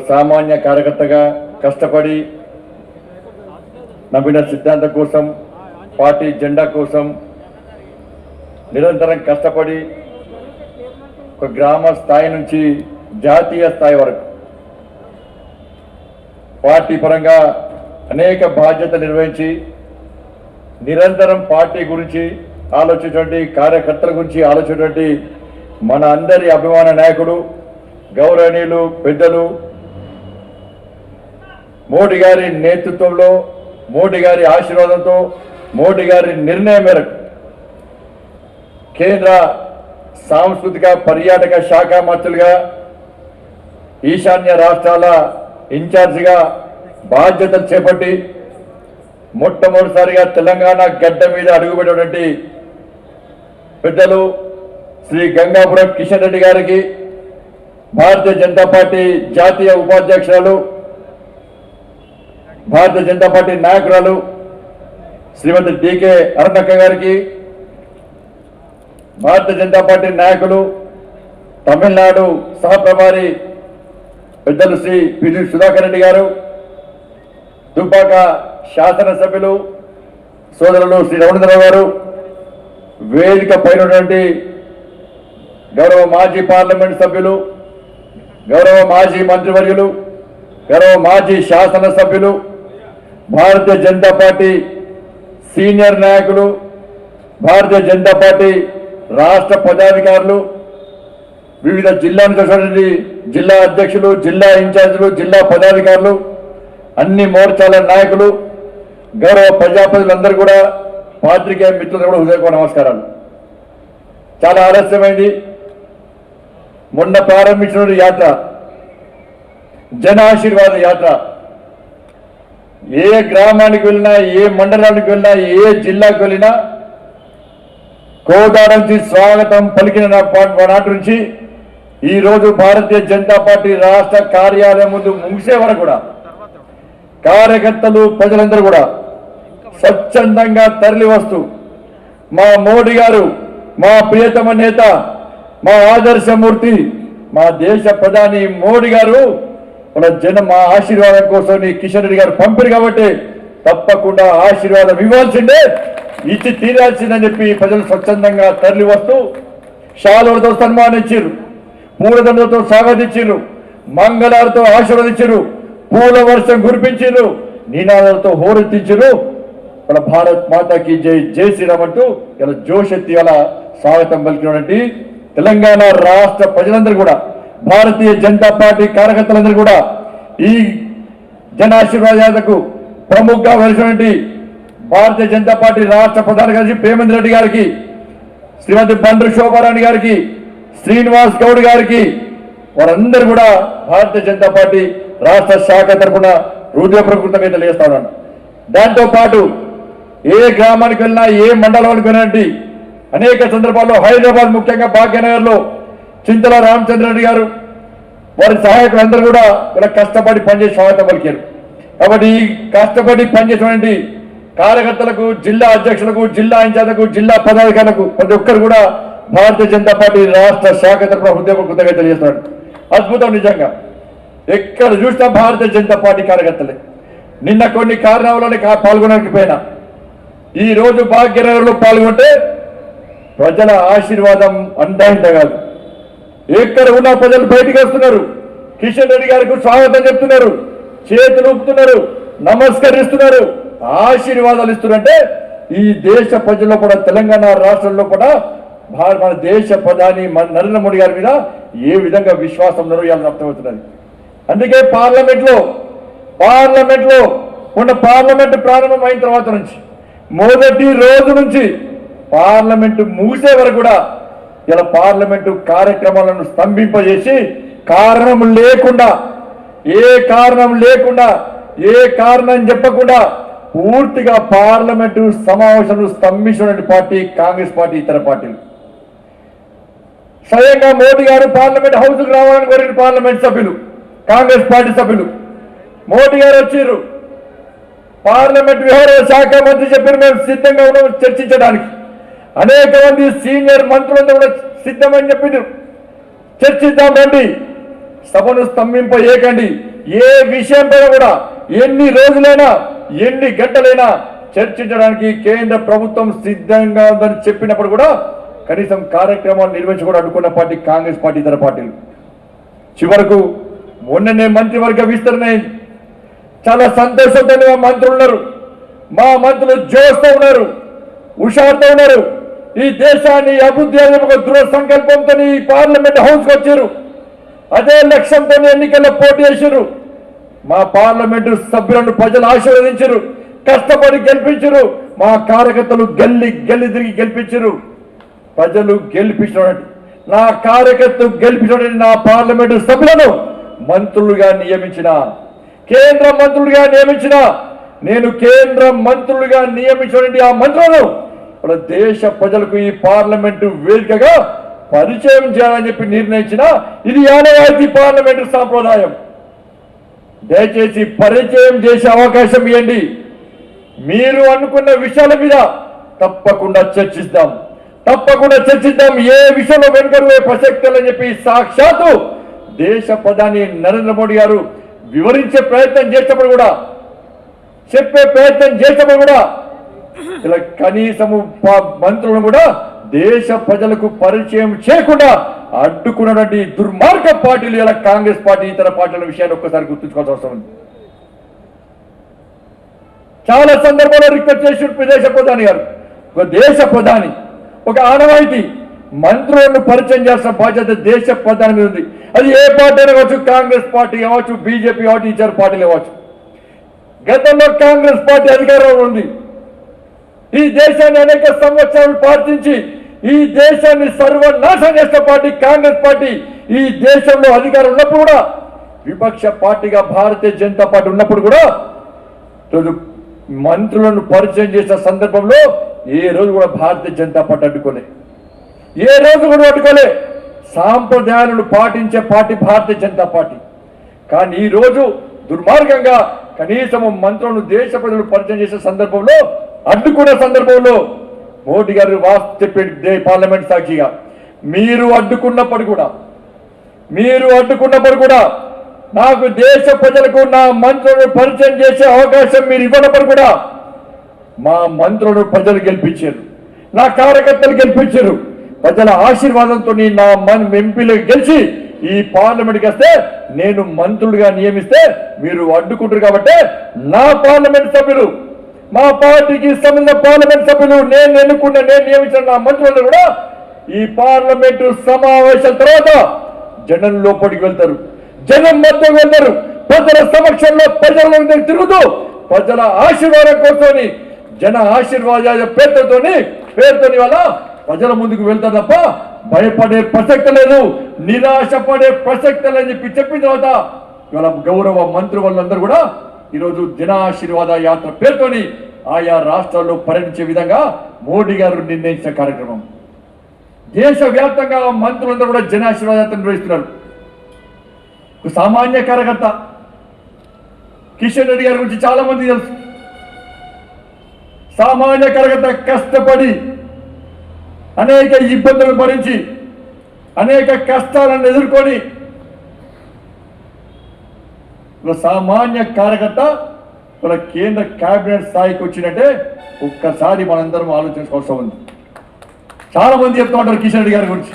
సామాన్య కార్యకర్తగా కష్టపడి నమ్మిన సిద్ధాంతం కోసం పార్టీ జెండా కోసం నిరంతరం కష్టపడి ఒక గ్రామ స్థాయి నుంచి జాతీయ స్థాయి వరకు పార్టీ పరంగా అనేక బాధ్యతలు నిర్వహించి నిరంతరం పార్టీ గురించి ఆలోచించేటువంటి కార్యకర్తల గురించి ఆలోచించేటువంటి మన అందరి అభిమాన నాయకుడు గౌరవనీయులు పెద్దలు మోడీ గారి నేతృత్వంలో మోడీ గారి ఆశీర్వాదంతో మోడీ గారి నిర్ణయం మేరకు కేంద్ర సాంస్కృతిక పర్యాటక శాఖ మంత్రులుగా ఈశాన్య రాష్ట్రాల ఇన్ఛార్జిగా బాధ్యతలు చేపట్టి మొట్టమొదటిసారిగా తెలంగాణ గడ్డ మీద అడుగుపెట్టినటువంటి పెద్దలు శ్రీ గంగాపురం కిషన్ రెడ్డి గారికి భారతీయ జనతా పార్టీ జాతీయ ఉపాధ్యక్షురాలు భారతీయ జనతా పార్టీ నాయకురాలు శ్రీమతి డికే అరుణక్క గారికి భారతీయ జనతా పార్టీ నాయకులు తమిళనాడు సహప్రభారి పెద్దలు శ్రీ పిల్లి సుధాకర్ రెడ్డి గారు దుబ్బాక శాసనసభ్యులు సోదరులు శ్రీ రమణరావు గారు వేదిక పైనటువంటి గౌరవ మాజీ పార్లమెంట్ సభ్యులు గౌరవ మాజీ మంత్రివర్యులు గౌరవ మాజీ శాసనసభ్యులు భారతీయ జనతా పార్టీ సీనియర్ నాయకులు భారతీయ జనతా పార్టీ రాష్ట్ర పదాధికారులు వివిధ జిల్లాను చూసినటువంటి జిల్లా అధ్యక్షులు జిల్లా ఇన్ఛార్జీలు జిల్లా పదాధికారులు అన్ని మోర్చాల నాయకులు గౌరవ ప్రజాప్రతినిధులందరూ కూడా పాత్రికేయ మిత్రులు కూడా హృదయపూర్వక నమస్కారాలు. చాలా ఆలస్యమైంది. మొన్న ప్రారంభించిన యాత్ర జన ఆశీర్వాద యాత్ర ఏ గ్రామానికి వెళ్ళినా ఏ మండలానికి వెళ్ళినా ఏ జిల్లాకు వెళ్ళినా కోదాడంచి స్వాగతం పలికిన నాటి నుంచి ఈ రోజు భారతీయ జనతా పార్టీ రాష్ట్ర కార్యాలయం ముందు ముగిసే వరకు కూడా కార్యకర్తలు ప్రజలందరూ కూడా స్వచ్ఛందంగా తరలి వస్తూ మా మోడీ గారు మా ప్రియతమ నేత మా ఆదర్శమూర్తి మా దేశ ప్రధాని మోడీ గారు మా ఆశీర్వాదం కోసం కిషన్ రెడ్డి గారు పంపిణీ కాబట్టి తప్పకుండా ఆశీర్వాదం ఇవ్వాల్సిందే ఇచ్చి తీరాల్సిందని చెప్పి ప్రజలు స్వచ్ఛందంగా తరలి వస్తూ శాలువలతో సన్మానించారు, పూలదండలతో స్వాగతించారు, మంగళాలతో ఆశీర్వదించారు, పూల వర్షం కురిపించారు, నినాదాలతో హోరెత్తించారు. మన భారత్ మాతాకి జై జై శ్రీరామ్ అంటూ ఇలా జోషెత్తి అలా స్వాగతం పలికినటువంటి తెలంగాణ రాష్ట్ర ప్రజలందరూ కూడా భారతీయ జనతా పార్టీ కార్యకర్తలందరూ కూడా ఈ జన ఆశీర్వాద యాత్రకు ప్రముఖంగా వెలిసినటువంటి భారతీయ జనతా పార్టీ రాష్ట్ర ప్రధాన కార్యదర్శి ప్రేమేంద్ర రెడ్డి గారికి, శ్రీమతి బండ్రు శోభారాణి గారికి, శ్రీనివాస్ గౌడ్ గారికి వారందరూ కూడా భారతీయ జనతా పార్టీ రాష్ట్ర శాఖ తరఫున హృదయపూర్వకంగా తెలియజేస్తా ఉన్నాను. దాంతో పాటు ఏ గ్రామానికి వెళ్ళినా ఏ మండలానికి వెళ్ళినట్టు అనేక సందర్భాల్లో హైదరాబాద్ ముఖ్యంగా భాగ్యనగర్లో చింతల రామచంద్రరెడ్డి గారు వారి సహాయకులందరూ కూడా ఇలా కష్టపడి పనిచేసి స్వాగతం పలికారు. కాబట్టి ఈ కష్టపడి పనిచేసినటువంటి కార్యకర్తలకు, జిల్లా అధ్యక్షులకు, జిల్లా ఇన్ఛార్జీలకు, జిల్లా పదాధికారులకు ప్రతి ఒక్కరు కూడా భారతీయ జనతా పార్టీ రాష్ట్ర శాఖ తరఫున హృదయపూర్వకంగా తెలియజేస్తున్నాడు. అద్భుతం. నిజంగా ఎక్కడ చూసినా భారతీయ జనతా పార్టీ కార్యకర్తలే. నిన్న కొన్ని కారణాలలోనే పాల్గొనకపోయినా ఈ రోజు భాగ్యనగర్లో పాల్గొంటే ప్రజల ఆశీర్వాదం అంతా కాదు. ఎక్కడ ఉన్న ప్రజలు బయటికి వస్తున్నారు, కిషన్ రెడ్డి గారికి స్వాగతం చెప్తున్నారు, చేతులు ఊపుతున్నారు, నమస్కరిస్తున్నారు, ఆశీర్వాదాలు ఇస్తున్నారంటే ఈ దేశ ప్రజల్లో కూడా తెలంగాణ రాష్ట్రంలో కూడా మన దేశ ప్రధాని నరేంద్ర మోడీ గారి మీద ఏ విధంగా విశ్వాసం ఉన్నారో ఇవాళ అర్థమవుతున్నది. అందుకే పార్లమెంట్లో మొన్న పార్లమెంటు ప్రారంభం అయిన తర్వాత నుంచి మొదటి రోజు నుంచి పార్లమెంటు ముగిసే వరకు కూడా ఇలా పార్లమెంటు కార్యక్రమాలను స్తంభింపజేసి కారణం లేకుండా ఏ కారణం చెప్పకుండా పూర్తిగా పార్లమెంటు సమావేశాలు స్తంభించిన పార్టీ కాంగ్రెస్ పార్టీ, ఇతర పార్టీలు. స్వయంగా మోడీ గారు పార్లమెంట్ హౌస్కి రావాలని కోరిన పార్లమెంట్ సభ్యులు, కాంగ్రెస్ పార్టీ సభ్యులు మోడీ గారు వచ్చారు. పార్లమెంట్ వ్యవహారాల శాఖ మంత్రి చెప్పారు మేము సిద్ధంగా ఉన్నాం చర్చించడానికి. అనేక మంది సీనియర్ మంత్రులంతా కూడా సిద్ధమని చెప్పిండ్రు. చర్చిద్దాం రండి, సభను స్తంభింపజేయకండి. ఏ విషయంపై కూడా ఎన్ని రోజులైనా ఎన్ని గంటలైనా చర్చించడానికి కేంద్ర ప్రభుత్వం సిద్ధంగా ఉందని చెప్పినప్పుడు కూడా కనీసం కార్యక్రమాలు నిర్వహించకూడదు అనుకున్న పార్టీ కాంగ్రెస్ పార్టీ ఇతర పార్టీలు. చివరకు మొన్ననే మంత్రివర్గ విస్తరణ అయింది. చాలా సంతోషంతో మా మంత్రులు ఉన్నారు, మా మంత్రులు జోస్తో ఉన్నారు, హుషారుతో ఉన్నారు. ఈ దేశాన్ని అభివృద్ధి అనే ఒక దృఢ సంకల్పంతో ఈ పార్లమెంట్ హౌస్కి వచ్చారు. అదే లక్ష్యంతో ఎన్నికల్లో పోటీ చేశారు. మా పార్లమెంటు సభ్యులను ప్రజలు ఆశీర్వదించారు, కష్టపడి గెలిపించారు. మా కార్యకర్తలు గల్లి గల్లి తిరిగి గెలిపించారు. ప్రజలు గెలిపించినటువంటి నా కార్యకర్తలు గెలిపించినటువంటి నా పార్లమెంటు సభ్యులను మంత్రులుగా నియమించిన, కేంద్ర మంత్రులుగా నియమించిన, నేను కేంద్ర మంత్రులుగా నియమించినటువంటి ఆ మంత్రులను దేశ ప్రజలకు ఈ పార్లమెంటు వేదికగా పరిచయం చేయాలని చెప్పి నిర్ణయించిన ఇది ఆనవాయితీ పార్లమెంటు సాంప్రదాయం. దయచేసి పరిచయం చేసే అవకాశం ఇవ్వండి. మీరు అనుకున్న విషయాల మీద తప్పకుండా చర్చిద్దాం. ఏ విషయంలో వెనుకడుగే ప్రసక్తి అని చెప్పి సాక్షాత్తు దేశ ప్రధాని నరేంద్ర మోడీ గారు వివరించే ప్రయత్నం చేసినప్పుడు కూడా, చెప్పే ప్రయత్నం చేసినప్పుడు కూడా ఇలా కనీసము మంత్రులను కూడా దేశ ప్రజలకు పరిచయం చేయకుండా అడ్డుకున్నటువంటి దుర్మార్గ పార్టీలు ఇలా కాంగ్రెస్ పార్టీ ఇతర పార్టీల విషయాన్ని ఒక్కసారి గుర్తుంచుకోవాల్సిన అవసరం ఉంది. చాలా సందర్భాల్లో రిక్వెస్ట్ చేసి దేశ ప్రధాని గారు, ఒక దేశ ప్రధాని ఒక ఆనవాయితీ మంత్రులను పరిచయం చేసిన బాధ్యత దేశ ప్రధాని మీద ఉంది. అది ఏ పార్టీ కావచ్చు, కాంగ్రెస్ పార్టీ కావచ్చు, బీజేపీ కావచ్చు, ఇతర పార్టీలు కావచ్చు. గతంలో కాంగ్రెస్ పార్టీ అధికారంలో ఉంది. ఈ దేశాన్ని అనేక సంవత్సరాలు పాటించి ఈ దేశాన్ని సర్వనాశనం చేసిన పార్టీ కాంగ్రెస్ పార్టీ. ఈ దేశంలో అధికారం ఉన్నప్పుడు కూడా, విపక్ష పార్టీగా భారతీయ జనతా పార్టీ ఉన్నప్పుడు కూడా మంత్రులను పరిచయం చేసిన సందర్భంలో ఏ రోజు కూడా భారతీయ జనతా పార్టీ అడ్డుకోలే, ఏ రోజు కూడా అడ్డుకోలే. సాంప్రదాయాలను పాటించే పార్టీ భారతీయ జనతా పార్టీ. కానీ ఈ రోజు దుర్మార్గంగా కనీసం మంత్రులను దేశ ప్రజలు పరిచయం చేసే సందర్భంలో, అడ్డుకునే సందర్భంలో మోడీ గారు చెప్పే పార్లమెంట్ సాక్షిగా మీరు అడ్డుకున్నప్పుడు కూడా నాకు దేశ ప్రజలకు నా మంత్రులను పరిచయం చేసే అవకాశం మీరు ఇవ్వనప్పుడు కూడా మా మంత్రులను ప్రజలు గెలిపించారు, నా కార్యకర్తలు గెలిపించారు. ప్రజల ఆశీర్వాదంతో నా ఎంపీలు గెలిచి ఈ పార్లమెంట్కి వస్తే నేను మంత్రులుగా నియమిస్తే మీరు అడ్డుకుంటారు. కాబట్టి నా పార్లమెంట్ సభ్యులు, మా పార్టీకి సంబంధించిన పార్లమెంట్ సభ్యులు, నేను నియమించిన నా మంత్రులు కూడా ఈ పార్లమెంటు సమావేశాల తర్వాత జనం లోపలికి వెళ్తారు, జనం మధ్యకు వెళ్తారు. ప్రజల సమక్షంలో ప్రజల తిరుగుతూ ప్రజల ఆశీర్వాదం కోసం, జన ఆశీర్వాద పేరుతోని వల్ల ప్రజల ముందుకు వెళ్తారు తప్ప భయపడే ప్రసక్తి లేదు, నిరాశపడే ప్రసక్తి లేదని చెప్పిన తర్వాత ఇవాళ గౌరవ మంత్రి వాళ్ళందరూ కూడా ఈరోజు జన ఆశీర్వాద యాత్ర పేరుతోని ఆయా రాష్ట్రాల్లో పర్యటించే విధంగా మోడీ గారు నిర్ణయించిన కార్యక్రమం. దేశవ్యాప్తంగా మంత్రులందరూ కూడా జన ఆశీర్వాద యాత్ర నిర్వహిస్తున్నారు. సామాన్య కార్యకర్త కిషన్ రెడ్డి గారి గురించి చాలా మంది తెలుసు. సామాన్య కార్యకర్త కష్టపడి అనేక ఇబ్బందులు భరించి అనేక కష్టాలను ఎదుర్కొని సామాన్య కార్యకర్త మన కేంద్ర కేబినెట్ స్థాయికి వచ్చినట్టే ఒక్కసారి మనందరం ఆలోచించుకోవాల్సి ఉంది. చాలా మంది చెప్తూ ఉంటారు కిషన్ రెడ్డి గారి గురించి.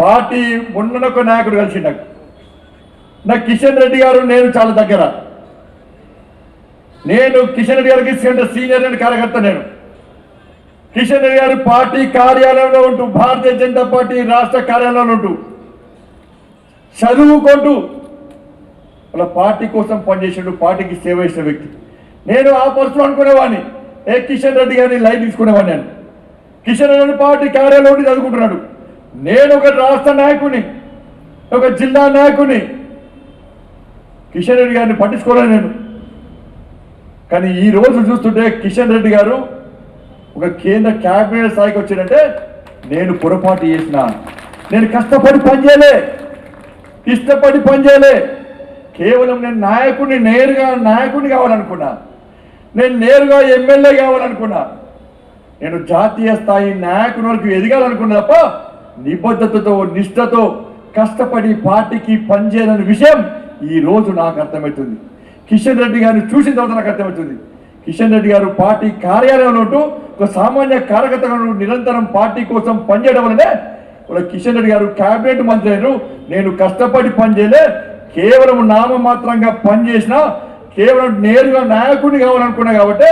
పార్టీ మొన్నొక నాయకుడు కలిసి నాకు కిషన్ రెడ్డి గారు నేను చాలా దగ్గర. నేను కిషన్ రెడ్డి గారికి సీనియర్ అండ్ కార్యకర్త. నేను కిషన్ రెడ్డి గారు పార్టీ కార్యాలయంలో ఉంటూ, భారతీయ జనతా పార్టీ రాష్ట్ర కార్యాలయంలో ఉంటూ చదువుకుంటూ వాళ్ళ పార్టీ కోసం పనిచేసాడు, పార్టీకి సేవ చేసిన వ్యక్తి. నేను ఆ పరిస్థితులు అనుకునేవాడిని, కిషన్ రెడ్డి గారిని లైన్ తీసుకునేవాడిని. నేను కిషన్ రెడ్డి గారిని పార్టీ కార్యాలయంలో ఉండి చదువుకుంటున్నాడు. నేను ఒక రాష్ట్ర నాయకుని, ఒక జిల్లా నాయకుని, కిషన్ రెడ్డి గారిని పట్టించుకోలేను నేను. కానీ ఈ రోజు చూస్తుంటే కిషన్ రెడ్డి గారు ఒక కేంద్ర కేబినెట్ స్థాయికి వచ్చిందంటే నేను పొరపాటు చేసిన. నేను కష్టపడి పనిచేయలే, ఇష్టపడి పనిచేయలే. కేవలం నేను నేరుగా నాయకుడిని కావాలనుకున్నా, నేను నేరుగా ఎమ్మెల్యే కావాలనుకున్నా, నేను జాతీయ స్థాయి నాయకుని వరకు ఎదగాలనుకున్నా తప్ప నిబద్ధతతో నిష్ఠతో కష్టపడి పార్టీకి పనిచేయాలనే విషయం ఈ రోజు నాకు అర్థమవుతుంది. కిషన్ రెడ్డి గారిని చూసిన తర్వాత నాకు అర్థమవుతుంది. కిషన్ రెడ్డి గారు పార్టీ కార్యాలయంలో ఉంటూ ఒక సామాన్య కార్యకర్తగా నిరంతరం పార్టీ కోసం పనిచేయడం వల్లనే కిషన్ రెడ్డి గారు కేబినెట్ మంత్రి అయినారు. నేను కష్టపడి పనిచేయలే, కేవలం నామమాత్రంగా పనిచేసిన, కేవలం నేరుగా నాయకుడిని కావాలనుకున్నా కాబట్టి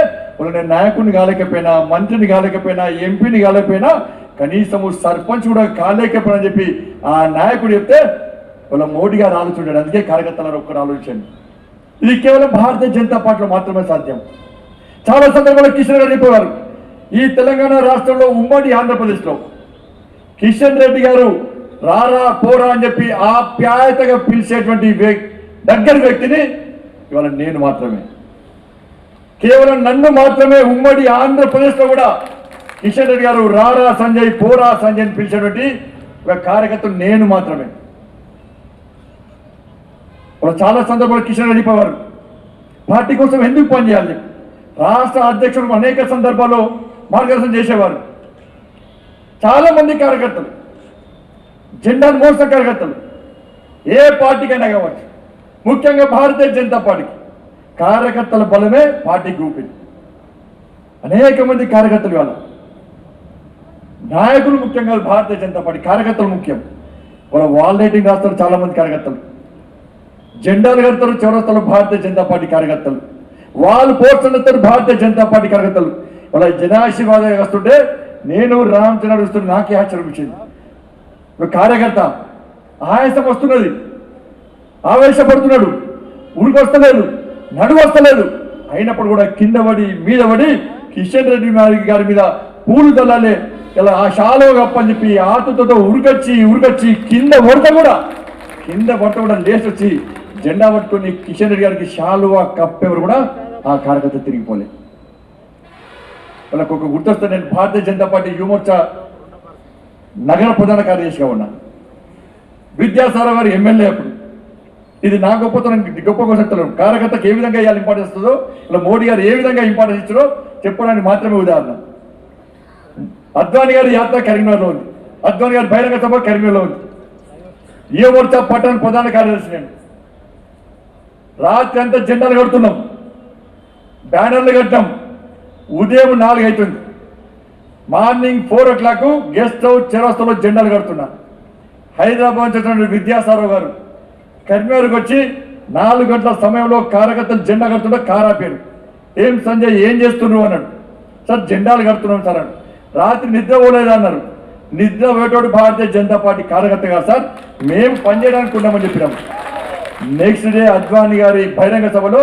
నేను నాయకుడిని కాలేకపోయినా, మంత్రిని కాలేకపోయినా, ఎంపీని కాలేకపోయినా, కనీసము సర్పంచ్ కూడా కాలేకపోయినా అని చెప్పి ఆ నాయకుడు చెప్తే మోడీ గారు ఆలోచించాడు. అందుకే కార్యకర్తలను ఒక్కరు ఆలోచించండి. ఇది కేవలం భారతీయ జనతా పార్టీలో మాత్రమే సాధ్యం. చాలా సందర్భాల్లో కిషన్ రెడ్డి చెప్పేవారు, ఈ తెలంగాణ రాష్ట్రంలో ఉమ్మడి ఆంధ్రప్రదేశ్లో కిషన్ రెడ్డి గారు రారా పోరా అని చెప్పి ఆప్యాయతగా పిలిచేటువంటి దగ్గర వ్యక్తిని ఇవాళ నేను మాత్రమే, కేవలం నన్ను మాత్రమే ఉమ్మడి ఆంధ్రప్రదేశ్లో కూడా కిషన్ రెడ్డి గారు రారా సంజయ్, పోరా సంజయ్ అని పిలిచేటువంటి ఒక కార్యకర్త నేను మాత్రమే. చాలా సందర్భాలు కిషన్ రెడ్డి చెప్పేవారు, పార్టీ కోసం ఎందుకు పనిచేయాలి. రాష్ట్ర అధ్యక్షుడు అనేక సందర్భాల్లో మార్గదర్శనం చేసేవారు. చాలా మంది కార్యకర్తలు, జెండాను మోసిన కార్యకర్తలు, ఏ పార్టీకైనా కావచ్చు, ముఖ్యంగా భారతీయ జనతా పార్టీకి కార్యకర్తల బలమే పార్టీ గ్రూప్. అనేక మంది కార్యకర్తలు ఇవాళ నాయకులు ముఖ్యంగా భారతీయ జనతా పార్టీ, కార్యకర్తలు ముఖ్యం. వాళ్ళ వాల్ రైటింగ్ రాస్తారు చాలా మంది కార్యకర్తలు, జెండాలు కడతారు చౌరస్తాలో భారతీయ జనతా పార్టీ కార్యకర్తలు, వాళ్ళు పోస్టర్లు ఎత్తారు భారతీయ జనతా పార్టీ కార్యకర్తలు. వాళ్ళ జనాశీర్వాదం వస్తుంటే నేను రామచంద్ర వస్తుంటే నాకే ఆశ్చర్యం ఇచ్చింది. ఒక కార్యకర్త ఆయాసం వస్తున్నది, ఆవేశపడుతున్నాడు, ఉరికొస్తలేదు, నడువు వస్తలేదు, అయినప్పుడు కూడా కింద పడి మీద పడి కిషన్ రెడ్డి గారి మీద పూలు తల్లాలే ఇలా ఆ శాలువ కప్పని చెప్పి ఆతుతో ఉరికొచ్చి కింద పడత కూడా లేచి వచ్చి జెండా పట్టుకొని కిషన్ రెడ్డి గారికి శాలువ కప్పేవారు కూడా ఆ కార్యకర్త తిరిగిపోలే. వాళ్ళకు ఒక గుర్తొస్తే, నేను భారతీయ జనతా పార్టీ యువమోర్చా నగర ప్రధాన కార్యదర్శిగా ఉన్నా. విద్యాసాగర్ గారు ఎమ్మెల్యే అప్పుడు. ఇది నా గొప్పతనం, గొప్ప కోసం కార్యకర్తకు ఏ విధంగా ఇవాళ ఇంపార్టెన్స్ ఇస్తుందో, ఇలా మోడీ గారు ఏ విధంగా ఇంపార్టెన్స్ ఇచ్చారో చెప్పడానికి మాత్రమే ఉదాహరణ. అద్వానీ గారి యాత్ర కరీంనగర్లో ఉంది, అద్వానీ గారి బహిరంగ సభ కరీంనగర్లో ఉంది. యువమోర్చా పట్టణ ప్రధాన కార్యదర్శి నేను. రాత్రి అంతా జెండాలు కడుతున్నాం, బ్యానర్లు కట్టాం. ఉదయం 4 అవుతుంది, మార్నింగ్ 4 o'clock గెస్ట్ హౌస్ చౌరస్తాలో జెండాలు కడుతున్నా. హైదరాబాద్ నుంచి విద్యాసాగర్ గారు కరీంనగర్కి వచ్చి 4 గంటల సమయంలో కార్యకర్తలు జెండా కడుతుంటే కారు ఆపారు. ఏం సంజయ్ ఏం చేస్తున్నారు అన్నాడు. సార్ జెండాలు కడుతున్నాం సార్ అన్నాడు. రాత్రి నిద్ర పోలేదు అన్నారు. నిద్ర పోయేటోడు భారతీయ జనతా పార్టీ కార్యకర్త కాదు సార్, మేము పనిచేయడానికి ఉన్నామని చెప్పినాము. నెక్స్ట్ డే అద్వానీ గారి బహిరంగ సభలో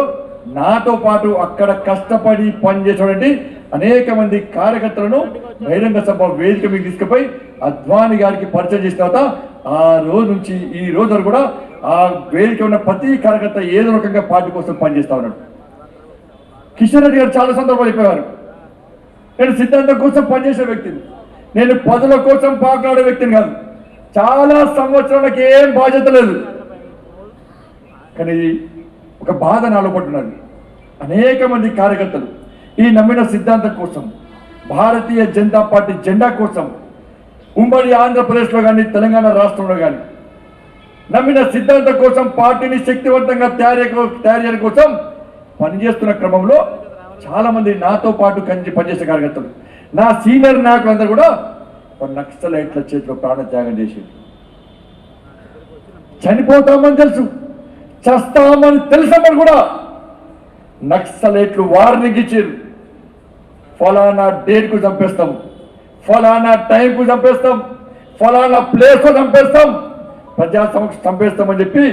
నాతో పాటు అక్కడ కష్టపడి పనిచేసేటువంటి అనేక మంది కార్యకర్తలను బహిరంగ సభ వేదిక మీద తీసుకుపోయి అద్వానీ గారికి పరిచయం చేసిన తర్వాత ఆ రోజు నుంచి ఈ రోజు వరకు కూడా ఆ వేదిక ఉన్న ప్రతి కార్యకర్త ఏదో రకంగా పార్టీ కోసం పనిచేస్తా ఉన్నాడు. కిషన్ రెడ్డి గారు చాలా సందర్భాలు చెప్పేవారు, నేను సిద్ధాంతం కోసం పనిచేసే వ్యక్తిని, నేను పదుల కోసం పాకులాడే వ్యక్తిని కాదు. చాలా సంవత్సరాలకు ఏం బాధ్యత లేదు, కానీ ఒక బాధ నాలో పట్టున్నది. అనేక మంది కార్యకర్తలు ఈ నమ్మిన సిద్ధాంతం కోసం, భారతీయ జనతా పార్టీ జెండా కోసం ఉమ్మడి ఆంధ్రప్రదేశ్లో కానీ తెలంగాణ రాష్ట్రంలో కానీ నమ్మిన సిద్ధాంతం కోసం, పార్టీని శక్తివంతంగా తయారీ కోసం పనిచేస్తున్న క్రమంలో చాలా మంది నాతో పాటు పనిచేసే కార్యకర్తలు, నా సీనియర్ నాయకులందరూ కూడా నక్సలైట్ల చేతిలో ప్రాణత్యాగం చేసి చనిపోతామని తెలుసు, చస్తామని తెలిసినప్పుడు కూడా నక్సలైట్లు వార్నింగ్ ఇచ్చారు. ఫలానా డేట్కు చంపేస్తాం, ఫలానా టైంకు చంపేస్తాం, ఫలానా ప్లేస్లో చంపేస్తాం, ప్రజా సమక్షం చంపేస్తామని చెప్పి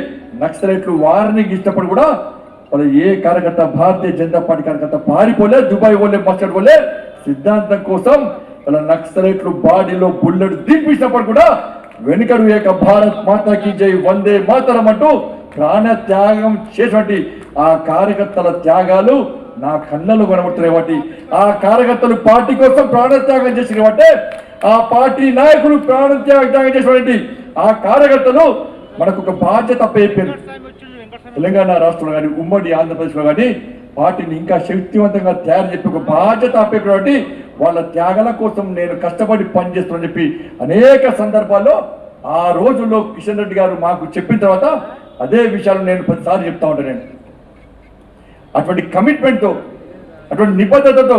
నక్సలైట్లు వార్నింగ్ ఇచ్చినప్పుడు కూడా వాళ్ళు ఏ కార్యకర్త, భారతీయ జనతా పార్టీ కార్యకర్త పారిపోలే, దుబాయ్ పోలే, మస్టర్డ్ పోలే. సిద్ధాంతం కోసం వాళ్ళ నక్సలైట్లు బాడీలో బుల్లెట్ దింపించినప్పుడు కూడా వెనుకడు ఏక భారత్ మాతాకి జై, వందే మాతరం అంటూ ప్రాణ త్యాగం చేసినటువంటి ఆ కార్యకర్తల త్యాగాలు నా కళ్ళలో కనబడుతున్నాయి. కాబట్టి ఆ కార్యకర్తలు పార్టీ కోసం ప్రాణత్యాగం చేసిన కాబట్టి, ఆ పార్టీ నాయకులు ప్రాణత్యాగం చేసినటువంటి ఆ కార్యకర్తలు మనకు ఒక బాధ్యత అప్పచెప్పారు. తెలంగాణ రాష్ట్రంలో కానీ ఉమ్మడి ఆంధ్రప్రదేశ్లో కానీ పార్టీని ఇంకా శక్తివంతంగా తయారు చెప్పి ఒక బాధ్యత అప్పచెప్పినటువంటి వాళ్ళ త్యాగాల కోసం నేను కష్టపడి పనిచేస్తానని చెప్పి అనేక సందర్భాల్లో ఆ రోజుల్లో కిషన్ రెడ్డి గారు మాకు చెప్పిన తర్వాత అదే విషయాలు నేను ప్రతిసారి చెప్తా ఉంటాను. నేను అటువంటి కమిట్మెంట్తో అటువంటి నిబద్ధతతో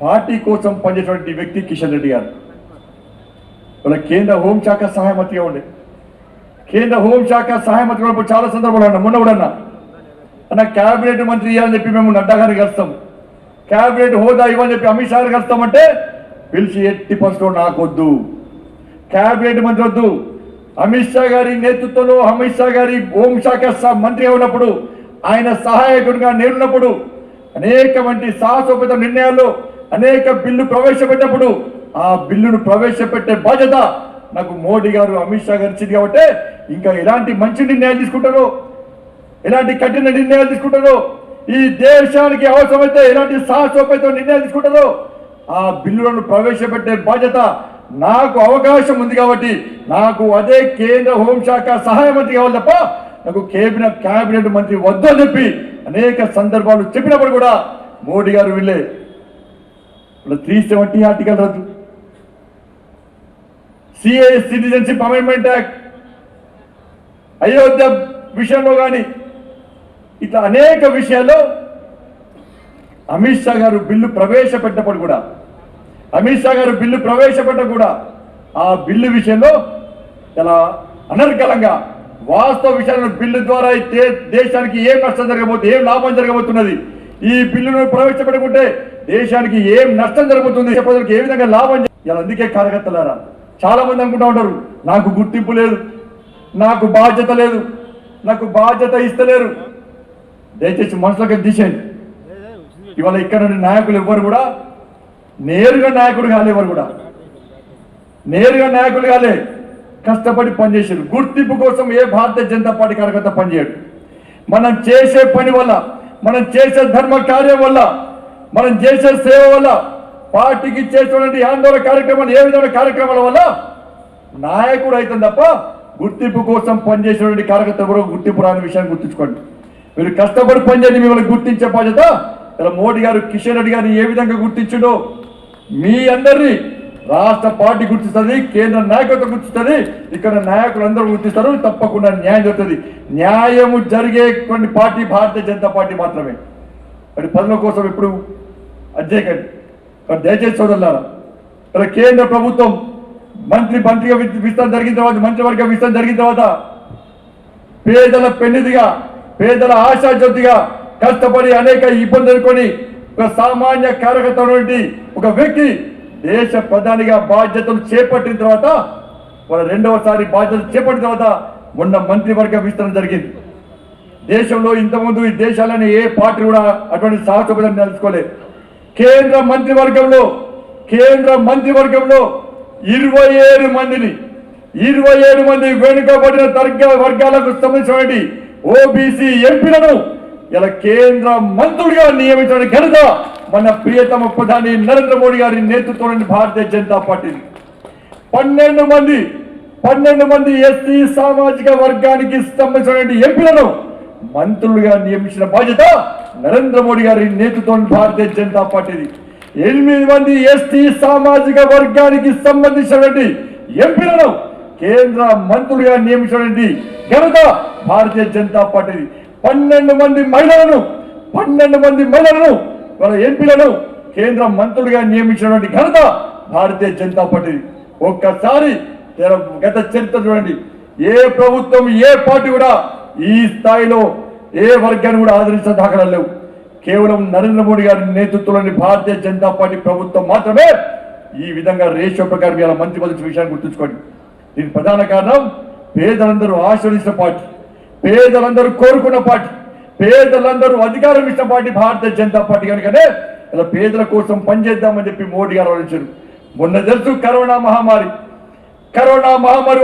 పార్టీ కోసం పనిచేసినటువంటి వ్యక్తి కిషన్ రెడ్డి గారు. వాళ్ళ కేంద్ర హోంశాఖ సహాయ మంత్రిగా ఉండే, కేంద్ర హోంశాఖ సహాయ మంత్రిగా ఉన్నప్పుడు చాలా సందర్భాలు అన్నా, మొన్న కూడా అన్న క్యాబినెట్ మంత్రి ఇవ్వాలని చెప్పి మేము నడ్డా గారికి కలుస్తాం, క్యాబినెట్ హోదా ఇవ్వని చెప్పి అమిత్ షా గారికి కలుస్తామంటే పిలిచి ఎట్టి పరిస్థితుల్లో నాకు వద్దు, క్యాబినెట్ మంత్రి వద్దు. అమిత్ షా గారి నేతృత్వంలో అమిత్ షా గారి హోంశాఖ మంత్రిగా ఉన్నప్పుడు, ఆయన సహాయకుడిగా నేనున్నప్పుడు అనేక వంటి సాహసోపేత నిర్ణయాల్లో అనేక బిల్లు ప్రవేశపెట్టినప్పుడు ఆ బిల్లును ప్రవేశపెట్టే బాధ్యత నాకు మోడీ గారు అమిత్ షా గారు ఇచ్చింది. కాబట్టి ఇంకా ఎలాంటి మంచి నిర్ణయాలు తీసుకుంటారో, ఎలాంటి కఠిన నిర్ణయాలు తీసుకుంటారో, ఈ దేశానికి అవసరమైతే ఎలాంటి సాహసోపేత నిర్ణయాలు తీసుకుంటారో ఆ బిల్లులను ప్రవేశపెట్టే బాధ్యత నాకు అవకాశం ఉంది. కాబట్టి నాకు అదే కేంద్ర హోంశాఖ సహాయ మంత్రి కావాలి తప్ప నాకు క్యాబినెట్ మంత్రి వద్దని చెప్పి అనేక సందర్భాలు చెప్పినప్పుడు కూడా మోడీ గారు వీళ్ళే 370 ఆర్టికల్ రద్దు, CA citizenship amendment act, Ayodhya విషయంలో కానీ ఇట్లా అనేక విషయాల్లో అమిత్ షా గారు బిల్లు ప్రవేశపెట్టినప్పుడు కూడా ఆ బిల్లు విషయంలో చాలా అనర్గళంగా వాస్తవ విషయాలను బిల్లు ద్వారా దేశానికి ఏం నష్టం జరగబోతుంది, ఏం లాభం జరగబోతున్నది, ఈ బిల్లును ప్రవేశపెట్టుకుంటే దేశానికి ఏం నష్టం జరుగుతుంది, ప్రజలకు ఏ విధంగా లాభం. ఇలా అందుకే కార్యకర్తలారా చాలా మంది అనుకుంటా ఉంటారు, నాకు గుర్తింపు లేదు, నాకు బాధ్యత లేదు, నాకు బాధ్యత ఇస్తలేరు. దయచేసి మనసులోకి తీసేయండి. ఇవాళ ఇక్కడ నాయకులు ఎవ్వరు కూడా నేరుగా నాయకుడు కాలే, ఎవరు కూడా నేరుగా నాయకులు కాలే, కష్టపడి పనిచేశారు. గుర్తింపు కోసం ఏ భారతీయ జనతా పార్టీ కార్యకర్త పనిచేయడు. మనం చేసే పని వల్ల, మనం చేసే ధర్మ కార్యం వల్ల, మనం చేసే సేవ వల్ల, పార్టీకి చేసేటువంటి ఆందోళన కార్యక్రమాలు ఏ విధమైన కార్యక్రమాల వల్ల నాయకుడు అవుతుంది తప్ప గుర్తింపు కోసం పనిచేసినటువంటి కార్యకర్త ఎవరో గుర్తింపు రాని విషయాన్ని గుర్తుంచుకోండి. మీరు కష్టపడి పనిచేయండి, మిమ్మల్ని గుర్తించే బాధ్యత ఇలా మోడీ గారు కిషన్ రెడ్డి గారిని ఏ విధంగా గుర్తించిండో మీ అందరినీ రాష్ట్ర పార్టీ గుర్తిస్తుంది, కేంద్ర నాయకత్వం గుర్తిస్తుంది, ఇక్కడ నాయకులు అందరూ గుర్తిస్తారు. తప్పకుండా న్యాయం జరుగుతుంది. న్యాయము జరిగేటువంటి పార్టీ భారతీయ జనతా పార్టీ మాత్రమే. మరి పనుల కోసం ఎప్పుడు అధ్యయకండి. మరి దయచేసి సోదరులారా, ఇక్కడ కేంద్ర ప్రభుత్వం మంత్రిగా విస్తరణ జరిగిన తర్వాత, మంత్రివర్గ విస్తరణ జరిగిన తర్వాత పేదల పెన్నిదిగా, పేదల ఆశాజ్యోతిగా కష్టపడి అనేక ఇబ్బందులు ఎదుర్కొని ఒక సామాన్య కార్యకర్త ఒక వ్యక్తి దేశ ప్రధానిగా బాధ్యతలు చేపట్టిన తర్వాత, వాళ్ళ రెండవసారి బాధ్యతలు చేపట్టిన తర్వాత మొన్న మంత్రివర్గ విస్తరణ జరిగింది. దేశంలో ఇంతకుముందు ఈ దేశాలని ఏ పార్టీ కూడా అటువంటి సాహసోపేతం తెలుసుకోలేదు. కేంద్ర మంత్రివర్గంలో 27 మంది వెనుకబడిన వర్గాలకు సంబంధించిన ఓబీసీ ఎంపీలను ఇలా కేంద్ర మంత్రులుగా నియమించిన ఘనత మన ప్రియతమ ప్రధాని నరేంద్ర మోడీ గారి నేతృత్వంలోని భారతీయ జనతా పార్టీ. 12 మంది ఎస్సీ సామాజిక వర్గానికి సంబంధించిన ఎంపీలను మంత్రులుగా నియమించిన బాధ్యత నరేంద్ర మోడీ గారి నేతృత్వంలోని భారతీయ జనతా పార్టీది. 8 మంది ఎస్టీ సామాజిక వర్గానికి సంబంధించినటువంటి ఎంపీలను కేంద్ర మంత్రులుగా నియమించినటువంటి ఘనత భారతీయ జనతా పార్టీది. 12 మంది మహిళలను వాళ్ళ ఎంపీలను కేంద్ర మంత్రులుగా నియమించినటువంటి ఘనత భారతీయ జనతా పార్టీది. ఒక్కసారి గత చరిత్ర చూడండి, ఏ ప్రభుత్వం ఏ పార్టీ కూడా ఈ స్థాయిలో ఏ వర్గాన్ని కూడా ఆదరించిన దాఖలాలు లేవు. కేవలం నరేంద్ర మోడీ గారి నేతృత్వంలోని భారతీయ జనతా పార్టీ ప్రభుత్వం మాత్రమే ఈ విధంగా రేషియో ప్రకారం ఇలా మంత్రి పదవి విషయాన్ని గుర్తుంచుకోండి. దీనికి ప్రధాన కారణం పేదలందరూ ఆశీర్వదించిన పార్టీ, పేదలందరూ కోరుకున్న పార్టీ, పేదలందరూ అధికారం ఇచ్చిన పార్టీ భారతీయ జనతా పార్టీ. కనుకనే ఇలా పేదల కోసం పనిచేద్దామని చెప్పి మోడీ గారు ఆలోచించారు. మొన్న తెలుసు కరోనా మహమ్మారి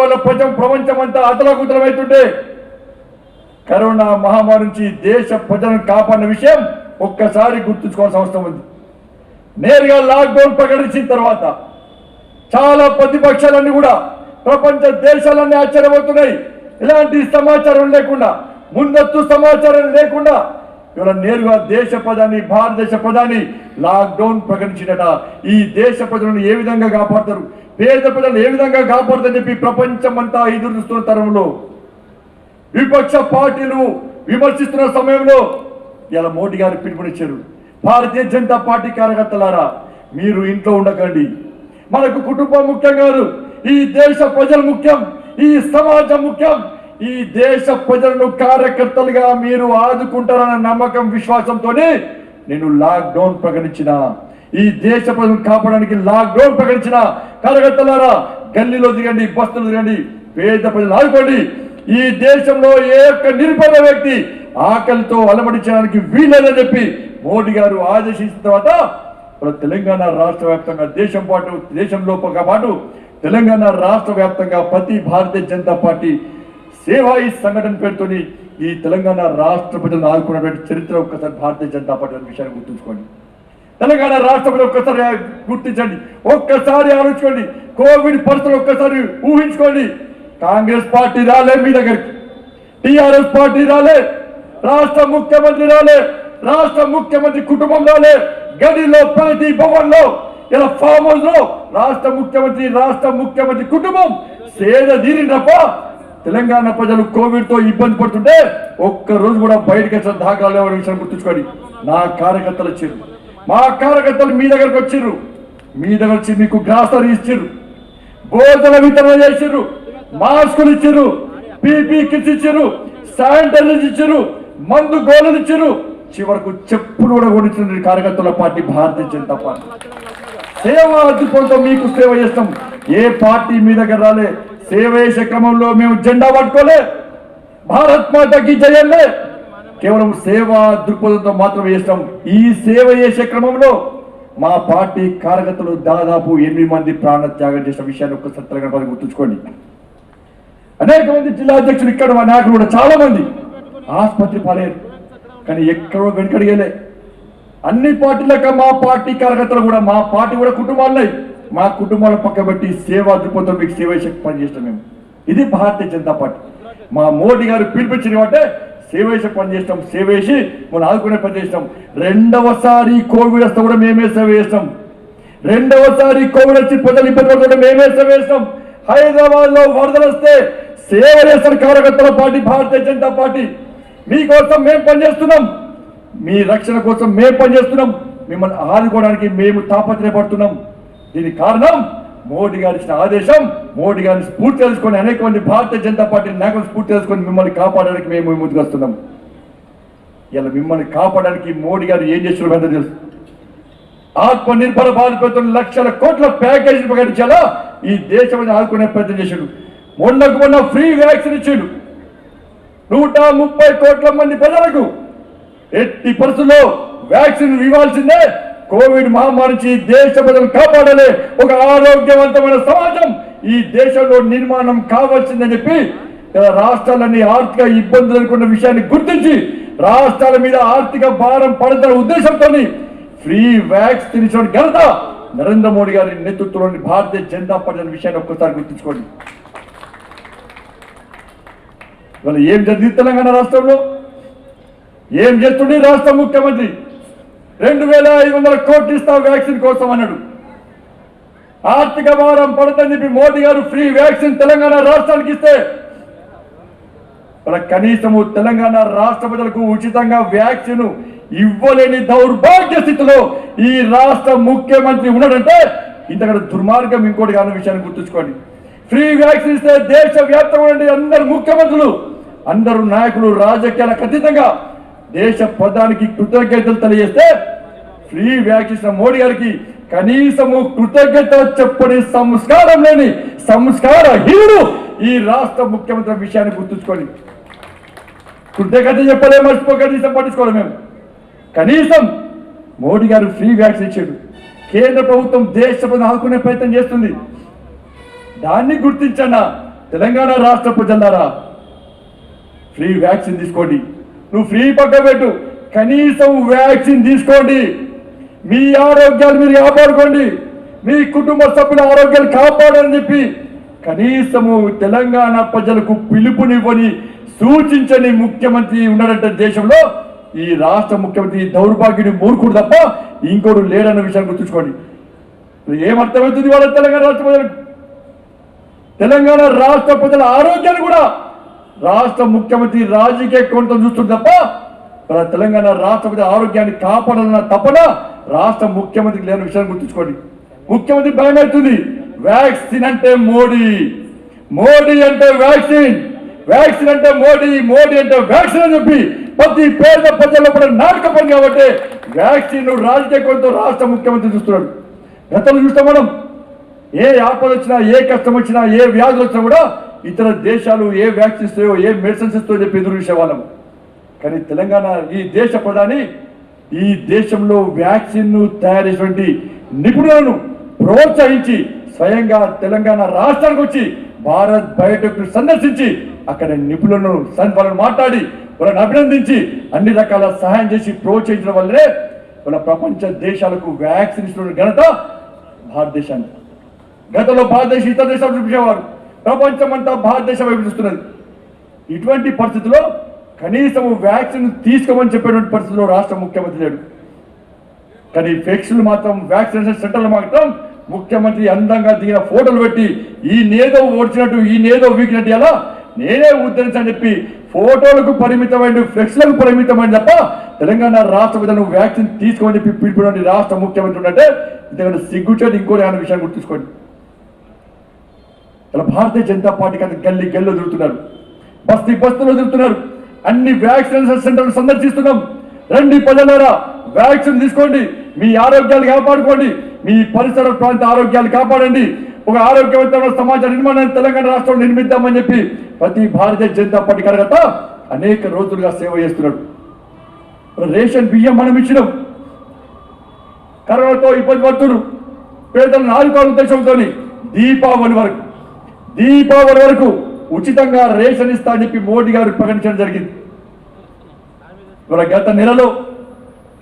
వల్ల ప్రపంచం అంతా అతలాకుతలమవుతుంటే కరోనా మహమ్మారి నుంచి దేశ ప్రజలను కాపాడిన విషయం ఒక్కసారి గుర్తుంచుకోవాల్సిన అవసరం ఉంది. నేరుగా లాక్డౌన్ ప్రకటించిన తర్వాత చాలా ప్రతిపక్షాలన్నీ కూడా, ప్రపంచ దేశాలన్నీ ఆశ్చర్యపోతున్నాయి. ఇలాంటి సమాచారం లేకుండా, ముందస్తు సమాచారం లేకుండా ఇవాళ నేరుగా దేశ ప్రధాని భారతదేశ ప్రధాని లాక్డౌన్ ప్రకటించినట. ఈ దేశ ప్రజలను ఏ విధంగా కాపాడతారు, పేద ప్రజలు ఏ విధంగా కాపాడుతారని చెప్పి ప్రపంచమంతా ఎదురు చూస్తున్న తరంలో విపక్ష పార్టీలు విమర్శిస్తున్న సమయంలో ఇలా మోడీ గారు పిలుపునిచ్చారు. భారతీయ జనతా పార్టీ కార్యకర్తలారా, మీరు ఇంట్లో ఉండకండి. మనకు కుటుంబం ముఖ్యం కాదు, ఈ దేశ ప్రజలు ముఖ్యం, ఈ సమాజం ముఖ్యం. ఈ దేశ ప్రజలను కార్యకర్తలుగా మీరు ఆదుకుంటారన్న నమ్మకం విశ్వాసంతోనే నేను లాక్డౌన్ ప్రకటించిన, ఈ దేశ ప్రజలను కాపాడడానికి లాక్డౌన్ ప్రకటించిన. కార్యకర్తలారా, గల్లీలో దిగండి, బస్తులు దిగండి, పేద ప్రజలు ఆదుకోండి. ఈ దేశంలో ఏ ఒక్క నిరుపేద వ్యక్తి ఆకలితో అలమడించడానికి వీలేదని చెప్పి మోడీ గారు ఆదేశించిన తర్వాత తెలంగాణ రాష్ట్ర వ్యాప్తంగా దేశంలో పాటు తెలంగాణ రాష్ట్ర వ్యాప్తంగా ప్రతి భారతీయ జనతా పార్టీ సేవా ఈ సంఘటన పేరుతోని ఈ తెలంగాణ రాష్ట్ర ప్రజలను ఆదుకున్నటువంటి చరిత్ర ఒక్కసారి భారతీయ జనతా పార్టీ అనే విషయాన్ని గుర్తుంచుకోండి. తెలంగాణ రాష్ట్ర ప్రజలు ఒక్కసారి గుర్తించండి, ఒక్కసారి ఆలోచించుకోండి. కోవిడ్ పరిస్థితులు ఒక్కసారి ఊహించుకోండి. కాంగ్రెస్ పార్టీ రాలే మీ దగ్గరికి, టిఆర్ఎస్ పార్టీ రాలే, రాష్ట్ర ముఖ్యమంత్రి రాలే, రాష్ట్ర ముఖ్యమంత్రి కుటుంబం రాలే. గడిలో ప్రగతి భవన్ లో ఇలా ఫామ్ హౌస్ లో రాష్ట్ర ముఖ్యమంత్రి కుటుంబం సేద తీరినప్ప తెలంగాణ ప్రజలు కోవిడ్ తో ఇబ్బంది పడుతుంటే ఒక్క రోజు కూడా బయటకు వచ్చిన దాఖలు లేవనే విషయాన్ని గుర్తుంచుకోండి. నా కార్యకర్తలు వచ్చారు, మా కార్యకర్తలు మీ దగ్గరకు వచ్చారు, మీ దగ్గర వచ్చి మీకు గ్రాసరీ ఇచ్చారు, భోజన వితరణ చేసారు, మాస్కులు ఇచ్చారు, పీపీ కిట్స్ ఇచ్చారు, శానిటైజర్స్ ఇచ్చారు, మందు గోళలు ఇచ్చారు, చివరకు చెప్పులు కూడా కొనిచ్చిన కార్యకర్తల పార్టీ భారతీయ జనతా పార్టీ. సేవా అద్భుతంతో మీకు సేవ చేస్తాం. ఏ పార్టీ మీ దగ్గర రాలే, సేవ చేసే క్రమంలో మేము జెండా పట్టుకోలే, భారత్ మాతకి జయలే, కేవలం సేవా దృక్పథంతో మాత్రమే చేస్తాం. ఈ సేవ చేసే క్రమంలో మా పార్టీ కార్యకర్తలు దాదాపు 8 మంది ప్రాణ త్యాగం చేసిన విషయాన్ని ఒక్కసారి తెలంగాణ గుర్తుంచుకోండి. అనేక మంది జిల్లా అధ్యక్షులు ఇక్కడ మా నాయకులు కూడా చాలా మంది ఆసుపత్రి పాలేరు, కానీ ఎక్కడో వెనుకడిగేలే. అన్ని పార్టీలకు మా పార్టీ కార్యకర్తలు కూడా, మా పార్టీ కూడా కుటుంబాలున్నాయి, మా కుటుంబాలను పక్కబెట్టి సేవా దృక్పథంతో మీకు సేవ చేసి పనిచేస్తాం మేము. ఇది భారతీయ జనతా పార్టీ. మా మోడీ గారు పిలిపించిన అంటే సేవ చేసి పనిచేస్తాం, సేవ చేసి మనం ఆదుకునే పని చేస్తాం. రెండవసారి కోవిడ్ వస్తే కూడా మేమే సేవ చేస్తాం. రెండవసారి కోవిడ్ వచ్చి ప్రజలు ఇబ్బంది పడుతుంటే మేమే సేవ చేస్తాం. హైదరాబాద్ లో వరదలు వస్తే సేవ చేస్తున్న కార్యకర్తల పార్టీ భారతీయ జనతా పార్టీ. మీకోసం మేము పనిచేస్తున్నాం, మీ రక్షణ కోసం మేము పనిచేస్తున్నాం, మిమ్మల్ని ఆదుకోవడానికి మేము తాపత్రయపడుతున్నాం. దీనికి కారణం మోడీ గారు ఇచ్చిన ఆదేశం. మోడీ గారిని స్ఫూర్తి తెలుసుకొని అనేక మంది భారతీయ జనతా పార్టీ నాయకులు స్ఫూర్తి తెలుసుకొని మిమ్మల్ని కాపాడడానికి మేము ముందుకు వస్తున్నాం. ఇలా మిమ్మల్ని కాపాడడానికి మోడీ గారు ఏం చేస్తున్నారో ఎంత తెలుసు. ఆత్మనిర్భర భారత్ లక్షల కోట్ల ప్యాకేజీ ప్రకటించాలా ఈ దేశం ఆదుకునే ప్రయత్నం చేశాడు. మొన్న ఫ్రీ వ్యాక్సిన్ ఇచ్చాడు 130 కోట్ల మంది ప్రజలకు. ఎట్టి పరిస్థితుల్లో వ్యాక్సిన్ ఇవ్వాల్సిందే. కోవిడ్ మహమ్మారి నుంచి దేశ ప్రజలను కాపాడాలి. ఒక ఆరోగ్యవంతమైన సమాజం ఈ దేశంలో నిర్మాణం కావాల్సిందని చెప్పి రాష్ట్రాలన్నీ ఆర్థిక ఇబ్బందులు ఎదుర్కొన్న విషయాన్ని గుర్తించి రాష్ట్రాల మీద ఆర్థిక భారం పడుతున్న ఉద్దేశంతో ఫ్రీ వ్యాక్సిన్ ఇచ్చిన ఘనత నరేంద్ర మోడీ గారి నేతృత్వంలోని భారతీయ జనతా పార్టీ అనే విషయాన్ని ఒక్కసారి గుర్తుంచుకోండి. ఇవాళ ఏం జరిగింది తెలంగాణ రాష్ట్రంలో? ఏం చేస్తుండే రాష్ట్ర ముఖ్యమంత్రి? 2500 కోట్లు ఇస్తా వ్యాక్సిన్ కోసం అన్నాడు. ఆర్థిక భారం పడుతుందని చెప్పి మోడీ గారు ఫ్రీ వ్యాక్సిన్ తెలంగాణ రాష్ట్రానికి ఇస్తే కనీసము తెలంగాణ రాష్ట్ర ప్రజలకు ఉచితంగా వ్యాక్సిన్ ఇవ్వలేని దౌర్భాగ్య స్థితిలో ఈ రాష్ట్ర ముఖ్యమంత్రి ఉన్నాడంటే ఇంతకంటే దుర్మార్గం ఇంకోటి కాని విషయాన్ని గుర్తుంచుకోండి. ఫ్రీ వ్యాక్సిన్ ఇస్తే దేశ వ్యాప్తంగా అందరు ముఖ్యమంత్రులు, అందరూ నాయకులు రాజకీయాలకు అతీతంగా దేశ ప్రధానికి కృతజ్ఞతలు తెలియజేస్తే ఫ్రీ వ్యాక్సిన్ మోడీ గారికి కనీసము కృతజ్ఞత చెప్పని సంస్కారం లేని సంస్కారహీనుడు ఈ రాష్ట్ర ముఖ్యమంత్రి విషయాన్ని గుర్తుంచుకోండి. కృతజ్ఞత చెప్పలే, కనీసం పట్టించుకోవాలి మేము. కనీసం మోడీ గారు ఫ్రీ వ్యాక్సిన్ ఇచ్చాడు. కేంద్ర ప్రభుత్వం దేశ ప్రజలను ఆదుకునే ప్రయత్నం చేస్తుంది. దాన్ని గుర్తించన్నా తెలంగాణ రాష్ట్ర ప్రజలారా, ఫ్రీ వ్యాక్సిన్ తీసుకోండి. నువ్వు ఫ్రీ పక్క పెట్టు, కనీసం వ్యాక్సిన్ తీసుకోండి. మీ ఆరోగ్యాలు మీరు కాపాడుకోండి, మీ కుటుంబ సభ్యుల ఆరోగ్యాలు కాపాడని చెప్పి కనీసము తెలంగాణ ప్రజలకు పిలుపునివ్వని సూచించని ముఖ్యమంత్రి ఉన్నాడంటే దేశంలో ఈ రాష్ట్ర ముఖ్యమంత్రి దౌర్భాగ్యుడి మూర్ఖుడు తప్ప ఇంకోడు లేడన్న విషయాన్ని గుర్తుంచుకోండి. ఏమర్థమవుతుంది వాళ్ళ తెలంగాణ రాష్ట్ర ప్రజలకు? తెలంగాణ రాష్ట్ర ప్రజల ఆరోగ్యాన్ని కూడా రాష్ట్ర ముఖ్యమంత్రి రాజకీయ కోణంతో చూస్తుంది తప్ప మన తెలంగాణ రాష్ట్ర ప్రజల ఆరోగ్యాన్ని కాపాడాలన్న తప్పన రాష్ట్ర ముఖ్యమంత్రికి లేని విషయాన్ని గుర్తుంచుకోండి. ముఖ్యమంత్రి భయమవుతుంది. వ్యాక్సిన్ అంటే మోడీ, మోడీ అంటే వ్యాక్సిన్, వ్యాక్సిన్ అంటే మోడీ, మోడీ అంటే వ్యాక్సిన్ అని చెప్పి ప్రతి పేద ప్రజల్లో కూడా నాటకపోయింది. కాబట్టి వ్యాక్సిన్ రాజకీయ కోణంతో రాష్ట్ర ముఖ్యమంత్రి చూస్తున్నాడు. గతంలో చూస్తాం మనం, ఏ ఆపద వచ్చినా, ఏ కష్టం వచ్చినా, ఏ వ్యాధులు వచ్చినా కూడా ఇతర దేశాలు ఏ వ్యాక్సిన్స్ ఇస్తాయో, ఏ మెడిసిన్స్ ఇస్తాయో చెప్పి ఎదురు చూసేవాళ్ళం. కానీ తెలంగాణ ఈ దేశ ప్రధాని ఈ దేశంలో వ్యాక్సిన్ తయారు చేసినటువంటి నిపుణులను ప్రోత్సహించి స్వయంగా తెలంగాణ రాష్ట్రానికి వచ్చి భారత్ బయోటెక్ సందర్శించి అక్కడ నిపుణులను వాళ్ళని మాట్లాడి వాళ్ళని అభినందించి అన్ని రకాల సహాయం చేసి ప్రోత్సహించడం వల్లనే వాళ్ళ ప్రపంచ దేశాలకు వ్యాక్సిన్ ఇస్తున్న ఘనత భారతదేశాన్ని. గతంలో భారతదేశం ఇతర దేశాలు చూపించేవారు, ప్రపంచం అంతా భారతదేశం వైపు చూస్తున్నది. ఇటువంటి పరిస్థితుల్లో కనీసం వ్యాక్సిన్ తీసుకోమని చెప్పేటువంటి పరిస్థితుల్లో రాష్ట్ర ముఖ్యమంత్రి లేడు. కానీ ఫ్లెక్స్లు మాత్రం వ్యాక్సినేషన్ సెంటర్లు మాత్రం ముఖ్యమంత్రి అందంగా దిగిన ఫోటోలు పెట్టి ఈ నేదో ఓడ్చినట్టు, ఈ నేదో వీకినట్టు ఎలా నేనే ఉద్ధరించని చెప్పి ఫోటోలకు పరిమితమైన, ఫ్లెక్స్లకు పరిమితమైన తప్ప తెలంగాణ రాష్ట్ర ప్రజలను వ్యాక్సిన్ తీసుకోమని చెప్పి పిలుపునండి రాష్ట్ర ముఖ్యమంత్రి ఉంటే ఇంతకంటే సిగ్గుచేది ఇంకోటి అనే విషయాన్ని గుర్తుంచుకోండి. ఇలా భారతీయ జనతా పార్టీకి అంత గల్లీ గల్లో తిరుగుతున్నారు, బస్తీ బస్తులో తిరుగుతున్నారు. అన్ని వ్యాక్సినేషన్ సెంటర్లు సందర్శిస్తున్నాం. రండి ప్రజలారా, వ్యాక్సిన్ తీసుకోండి, మీ ఆరోగ్యాలు కాపాడుకోండి, మీ పరిసర ప్రాంత ఆరోగ్యాలు కాపాడండి, ఒక ఆరోగ్యవంతమైన సమాజ నిర్మాణాన్ని తెలంగాణ రాష్ట్రంలో నిర్మిద్దామని చెప్పి ప్రతి భారతీయ జనతా పార్టీ కార్యకర్త అనేక రోజులుగా సేవ చేస్తున్నాడు. రేషన్ బియ్యం మనం ఇచ్చినాం, కరోనాతో ఇబ్బంది పడుతున్నారు పేదలను ఆదుకోవాలనే ఉద్దేశంతో దీపావళి వరకు ఉచితంగా రేషన్ ఇస్తా అని చెప్పి మోడీ గారు ప్రకటించడం జరిగింది. ఇవాళ గత నెలలో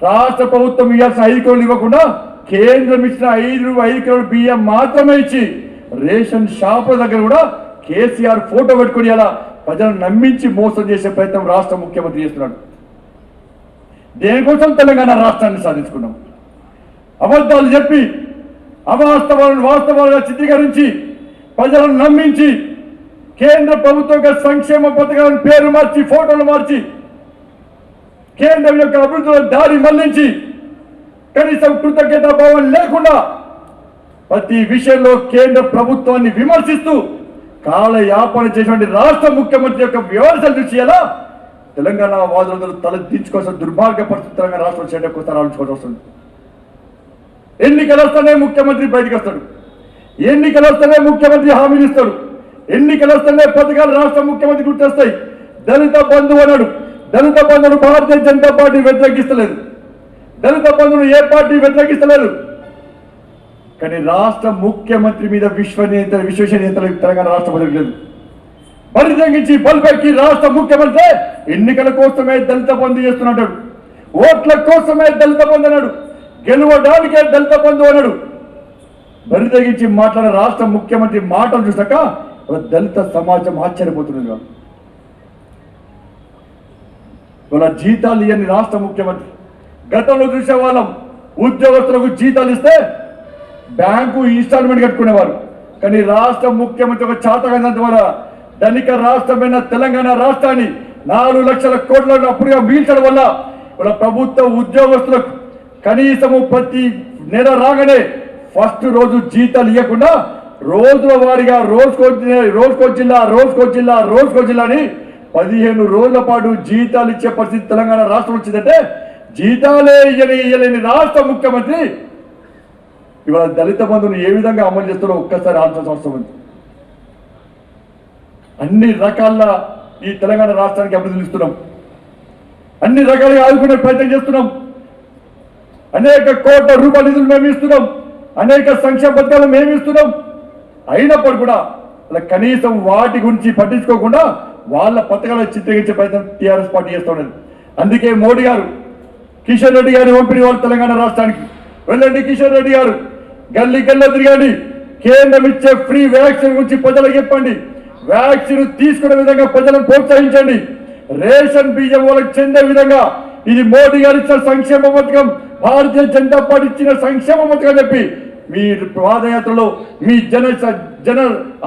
రాష్ట్ర ప్రభుత్వం ఇవ్వాల్సిన 5 కిలోలు ఇవ్వకుండా కేంద్రం ఇచ్చిన 5 కిలోల బియ్యం మాత్రమే ఇచ్చి రేషన్ షాపుల దగ్గర కూడా కేసీఆర్ ఫోటో పెట్టుకుని అలా ప్రజలను నమ్మించి మోసం చేసే ప్రయత్నం రాష్ట్ర ముఖ్యమంత్రి చేస్తున్నాడు. దేనికోసం తెలంగాణ రాష్ట్రాన్ని సాధించుకున్నాం? అబద్ధాలు చెప్పి అవాస్తవాలను వాస్తవాలుగా చిత్రీకరించి ప్రజలను నమ్మించి కేంద్ర ప్రభుత్వం యొక్క సంక్షేమ పథకాలను పేరు మార్చి, ఫోటోలు మార్చి, కేంద్రం యొక్క అభివృద్ధిలో దారి మళ్లించి కనీసం కృతజ్ఞతా భావం లేకుండా ప్రతి విషయంలో కేంద్ర ప్రభుత్వాన్ని విమర్శిస్తూ కాలయాపన చేసినటువంటి రాష్ట్ర ముఖ్యమంత్రి యొక్క విమర్శలు చూసి ఎలా తెలంగాణ వాదులందరూ తల దించుకోవాల్సిన దుర్మార్గ పరిస్థితి తెలంగాణ రాష్ట్రం చేయడం కోసం ఆలోచించుకోవాల్సి వస్తుంది. ఎన్నికలు వస్తేనే ముఖ్యమంత్రి బయటకు వస్తాడు, ఎన్నికలు వస్తేనే ముఖ్యమంత్రి హామీలు ఇస్తాడు, ఎన్నికలు వస్తేనే పథకాలు రాష్ట్ర ముఖ్యమంత్రి గుర్తొస్తాయి. దళిత బంధువు అన్నాడు, దళిత బంధువును భారతీయ జనతా పార్టీ వ్యతిరేకిస్తలేదు, దళిత బంధువును ఏ పార్టీ వ్యతిరేకిస్తలేదు. కానీ రాష్ట్ర ముఖ్యమంత్రి మీద విశ్వసనీయత తెలంగాణ రాష్ట్ర ప్రజలకు లేదు. బలి తగ్గించి బలిపెక్కి రాష్ట్ర ముఖ్యమంత్రి ఎన్నికల కోసమే దళిత బంధు చేస్తున్నాడు, ఓట్ల కోసమే దళిత బంధు అన్నాడు, గెలవడానికే దళిత బంధు అన్నాడు. బలి తగ్గించి మాట్లాడిన రాష్ట్ర ముఖ్యమంత్రి మాటలు చూసాక దళిత సమాజం ఆశ్చర్యపోతున్నది. వాళ్ళ జీతాలు ఇవ్వని రాష్ట్ర ముఖ్యమంత్రి. గతంలో చూసేవాళ్ళం ఉద్యోగస్తులకు జీతాలు ఇస్తే బ్యాంకు ఇన్స్టాల్మెంట్ కట్టుకునేవారు. కానీ రాష్ట్ర ముఖ్యమంత్రి ఒక చాతకైన ద్వారా ధనిక రాష్ట్రమైన తెలంగాణ రాష్ట్రాన్ని 4 లక్షల కోట్ల అప్పుడుగా మిగిల్చడం వల్ల వాళ్ళ ప్రభుత్వ ఉద్యోగస్తులకు కనీసము ప్రతి నెల రాగానే ఫస్ట్ రోజు జీతాలు ఇవ్వకుండా రోజుల వారీగా రోజుకో జిల్లా అని 15 రోజుల పాటు జీతాలు ఇచ్చే పరిస్థితి తెలంగాణ రాష్ట్రం వచ్చిందంటే జీతాలే ఇయ్యలేని రాష్ట్ర ముఖ్యమంత్రి ఇవాళ దళిత బంధువును ఏ విధంగా అమలు చేస్తారో ఒక్కసారి ఆలోచించాల్సిన అవసరం ఉంది. అన్ని రకాల ఈ తెలంగాణ రాష్ట్రానికి అభివృద్ధి ఇస్తున్నాం, అన్ని రకాలుగా ఆదుకునే ప్రయత్నం చేస్తున్నాం, అనేక కోట్ల రూపాయల నిధులు మేము ఇస్తున్నాం, అనేక సంక్షేమ పథకాలు మేము ఇస్తున్నాం. అయినప్పుడు కూడా కనీసం వాటి గురించి పట్టించుకోకుండా వాళ్ళ పథకాలను చిత్రీకరించే ప్రయత్నం టీఆర్ఎస్ పార్టీ చేస్తూ ఉన్నది. అందుకే మోడీ గారు కిషన్ రెడ్డి గారిని పంపిణీ వాళ్ళు తెలంగాణ రాష్ట్రానికి వెళ్ళండి, కిషన్ రెడ్డి గారు గల్లీ గల్లో తిరగండి, కేంద్రం ఇచ్చే ఫ్రీ వ్యాక్సిన్ గురించి ప్రజలకు చెప్పండి, వ్యాక్సిన్ తీసుకునే విధంగా ప్రజలను ప్రోత్సహించండి, రేషన్ బియ్యం వాళ్ళకి చెందే విధంగా ఇది మోడీ గారు ఇచ్చిన సంక్షేమ పథకం, భారతీయ జనతా పార్టీ ఇచ్చిన సంక్షేమ పథకం చెప్పి మీ పాదయాత్రలో మీ జన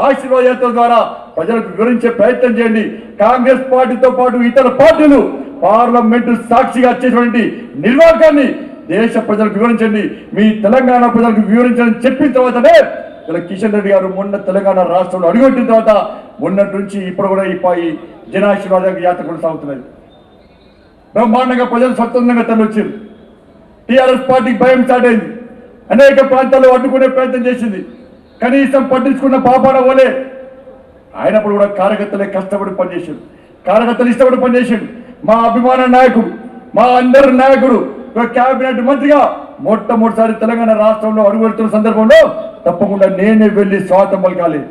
ఆశీర్వాద యాత్ర ద్వారా ప్రజలకు వివరించే ప్రయత్నం చేయండి. కాంగ్రెస్ పార్టీతో పాటు ఇతర పార్టీలు పార్లమెంటు సాక్షిగా చేసినటువంటి నిర్వాహకాన్ని దేశ ప్రజలకు వివరించండి. మీ తెలంగాణ ప్రజలకు వివరించని చెప్పిన తర్వాతనే ఇలా కిషన్ రెడ్డి గారు మొన్న తెలంగాణ రాష్ట్రంలో అడుగుపెట్టిన తర్వాత మొన్నటి నుంచి ఇప్పుడు కూడా ఈ జనాశీర్వాద యాత్ర కొనసాగుతున్నది. బ్రహ్మాండంగా ప్రజలు స్వతంత్రంగా తరలిచ్చారు. టీఆర్ఎస్ పార్టీకి భయం స్టార్ట్ అయింది. అనేక ప్రాంతాల్లో అడ్డుకునే ప్రయత్నం చేసింది. కనీసం పట్టించుకున్న పాపాన పోలే. అయినప్పుడు కూడా కార్యకర్తలే కష్టపడి పనిచేసారు. కార్యకర్తలు ఇష్టపడి పనిచేసాడు. మా అభిమాన నాయకుడు, మా అందరి నాయకుడు, కేబినెట్ మంత్రిగా మొట్టమొదటిసారి తెలంగాణ రాష్ట్రంలో అడుగుపెడుతున్న సందర్భంలో తప్పకుండా నేనే వెళ్ళి స్వాగతం పలకాలి.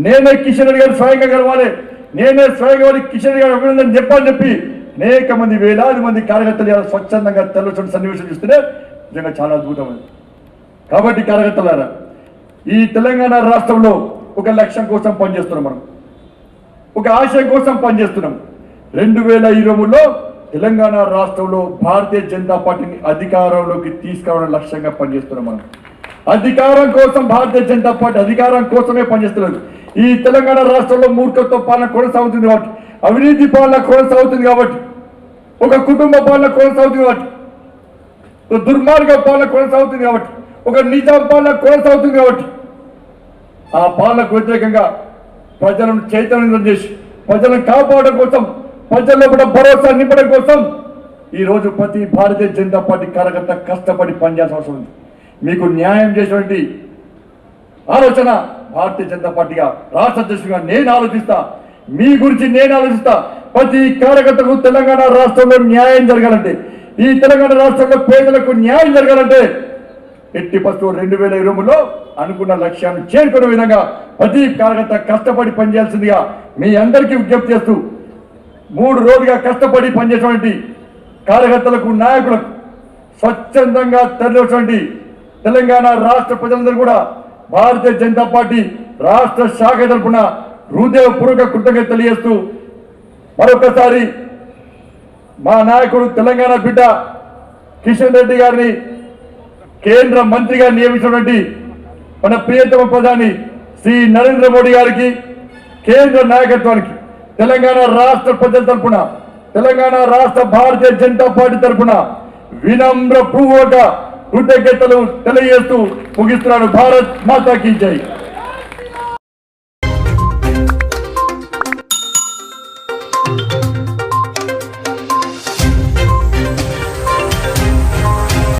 నేనే కిషన్ రెడ్డి గారు స్వయంగా గెలవాలి. నేనే స్వయంగా కిషన్ రెడ్డి గారు అభినందన చెప్పాలని చెప్పి అనేక మంది వేలాది మంది కార్యకర్తలు స్వచ్ఛందంగా తెల్లచోటి సన్నివేశం చూస్తేనే నిజంగా చాలా అద్భుతమైంది. కాబట్టి కార్యకర్తలారా, ఈ తెలంగాణ రాష్ట్రంలో ఒక లక్ష్యం కోసం పనిచేస్తున్నాం. మనం ఒక ఆశయం కోసం పనిచేస్తున్నాం. 2023లో తెలంగాణ రాష్ట్రంలో భారతీయ జనతా పార్టీని అధికారంలోకి తీసుకురావడం లక్ష్యంగా పనిచేస్తున్నాం. మనం అధికారం కోసం భారతీయ జనతా పార్టీ అధికారం కోసమే పనిచేస్తున్నారు. ఈ తెలంగాణ రాష్ట్రంలో మూర్ఖత్వ పాలన కొనసాగుతుంది కాబట్టి, అవినీతి పాలన కొనసాగుతుంది కాబట్టి, ఒక కుటుంబ పాలన కొనసాగుతుంది కాబట్టి, ఒక దుర్మార్గ పాలన కొనసాగుతుంది కాబట్టి, ఒక నిజాం పాలన కొనసాగుతుంది కాబట్టి ఆ పాలనకు వ్యతిరేకంగా ప్రజలను చైతన్యం చేసి ప్రజలను కాపాడడం కోసం, ప్రజల్లో కూడా భరోసా నింపడం కోసం ఈరోజు ప్రతి భారతీయ జనతా పార్టీ కార్యకర్త కష్టపడి పనిచేయాల్సిన అవసరం ఉంది. మీకు న్యాయం చేసేటువంటి ఆలోచన భారతీయ జనతా పార్టీగా రాష్ట్ర అధ్యక్షుడిగా నేను ఆలోచిస్తా. మీ గురించి నేను ఆలోచిస్తా. ప్రతి కార్యకర్తకు తెలంగాణ రాష్ట్రంలో న్యాయం జరగాలంటే, ఈ తెలంగాణ రాష్ట్రంలో పేదలకు న్యాయం జరగాలంటే ఎట్టి ఫస్ట్ 2023లో అనుకున్న లక్ష్యాన్ని చేరుకునే విధంగా ప్రతి కార్యకర్త కష్టపడి పనిచేయాల్సిందిగా మీ అందరికీ విజ్ఞప్తి చేస్తూ 3 రోజులుగా కష్టపడి పనిచేసినటువంటి కార్యకర్తలకు, నాయకులకు, స్వచ్ఛందంగా తరలినటువంటి తెలంగాణ రాష్ట్ర ప్రజలందరూ కూడా భారతీయ జనతా పార్టీ రాష్ట్ర శాఖ తరఫున హృదయపూర్వక కృతజ్ఞత తెలియజేస్తూ మరొకసారి మా నాయకుడు తెలంగాణ బిడ్డ కిషన్ రెడ్డి గారిని కేంద్ర మంత్రిగా నియమించినటువంటి మన ప్రియతమ ప్రధాని శ్రీ నరేంద్ర మోడీ గారికి, కేంద్ర నాయకత్వానికి తెలంగాణ రాష్ట్ర ప్రజల తరఫున, తెలంగాణ రాష్ట్ర భారతీయ జనతా పార్టీ తరఫున వినమ్ర పూర్వక కృతజ్ఞతలు తెలియజేస్తూ ముగిస్తున్నాను. భారత్ మాతా కీ జై.